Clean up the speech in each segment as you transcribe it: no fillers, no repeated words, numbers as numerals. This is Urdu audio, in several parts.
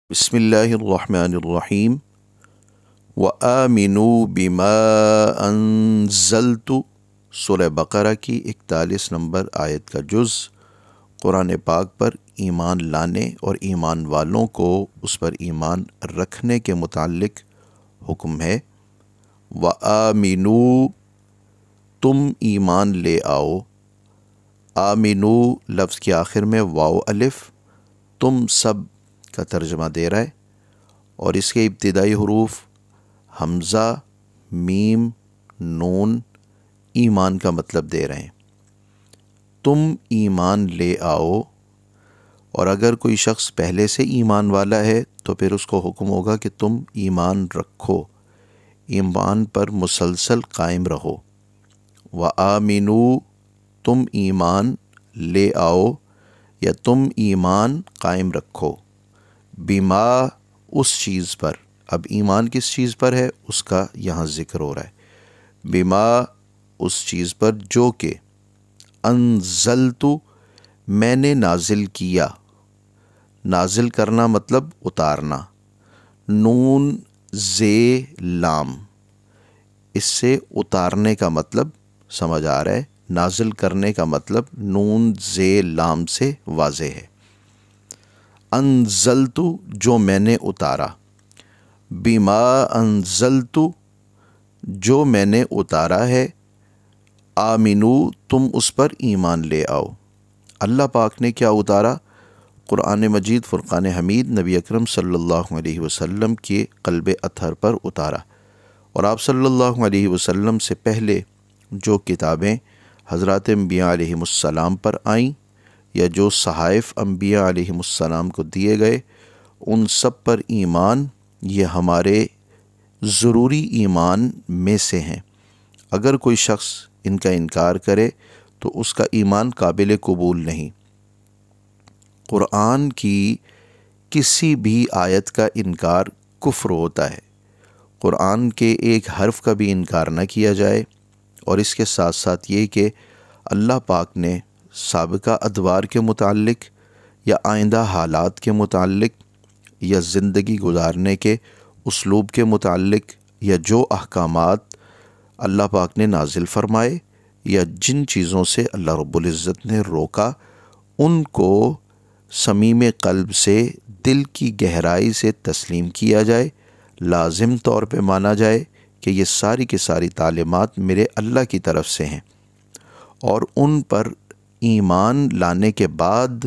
بسم اللہ الرحمن الرحیم وآمنوا بما انزلت سورہ بقرہ کی 41 نمبر آیت کا جز قرآن پاک پر ایمان لانے اور ایمان والوں کو اس پر ایمان رکھنے کے متعلق حکم ہے۔ وآمنوا، تم ایمان لے آؤ۔ آمنو لفظ کے آخر میں واو الف تم سب کا ترجمہ دے رہا ہے، اور اس کے ابتدائی حروف حمزہ، میم، نون ایمان کا مطلب دے رہے ہیں۔ تم ایمان لے آؤ، اور اگر کوئی شخص پہلے سے ایمان والا ہے تو پھر اس کو حکم ہوگا کہ تم ایمان رکھو، ایمان پر مسلسل قائم رہو۔ وآمنوا، تم ایمان لے آؤ یا تم ایمان قائم رکھو، بما، اس چیز پر۔ اب ایمان کس چیز پر ہے اس کا یہاں ذکر ہو رہا ہے۔ بما، اس چیز پر جو کہ انزلت، میں نے نازل کیا۔ نازل کرنا مطلب اتارنا، نون زے لام، اس سے اتارنے کا مطلب سمجھ آ رہا ہے، نازل کرنے کا مطلب نون زے لام سے واضح ہے۔ انزلت، جو میں نے اتارا، بما انزلت، جو میں نے اتارا ہے، آمنو، تم اس پر ایمان لے آؤ۔ اللہ پاک نے کیا اتارا؟ قرآن مجید فرقان حمید نبی اکرم صلی اللہ علیہ وسلم کے قلب اطہر پر اتارا، اور آپ صلی اللہ علیہ وسلم سے پہلے جو کتابیں حضرات انبیاء علیہم السلام پر آئیں یا جو صحائف انبیاء علیہم السلام کو دیے گئے، ان سب پر ایمان یہ ہمارے ضروری ایمان میں سے ہیں۔ اگر کوئی شخص ان کا انکار کرے تو اس کا ایمان قابل قبول نہیں۔ قرآن کی کسی بھی آیت کا انکار کفر ہوتا ہے۔ قرآن کے ایک حرف کا بھی انکار نہ کیا جائے، اور اس کے ساتھ ساتھ یہ کہ اللہ پاک نے سابقہ ادوار کے متعلق یا آئندہ حالات کے متعلق یا زندگی گزارنے کے اسلوب کے متعلق یا جو احکامات اللہ پاک نے نازل فرمائے یا جن چیزوں سے اللہ رب العزت نے روکا، ان کو صمیم قلب سے، دل کی گہرائی سے تسلیم کیا جائے، لازم طور پہ مانا جائے کہ یہ ساری کی ساری تعلیمات میرے اللہ کی طرف سے ہیں، اور ان پر ایمان لانے کے بعد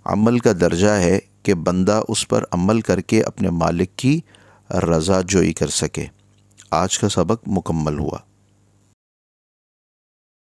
عمل کا درجہ ہے کہ بندہ اس پر عمل کر کے اپنے مالک کی رضا جوئی کر سکے۔ آج کا سبق مکمل ہوا۔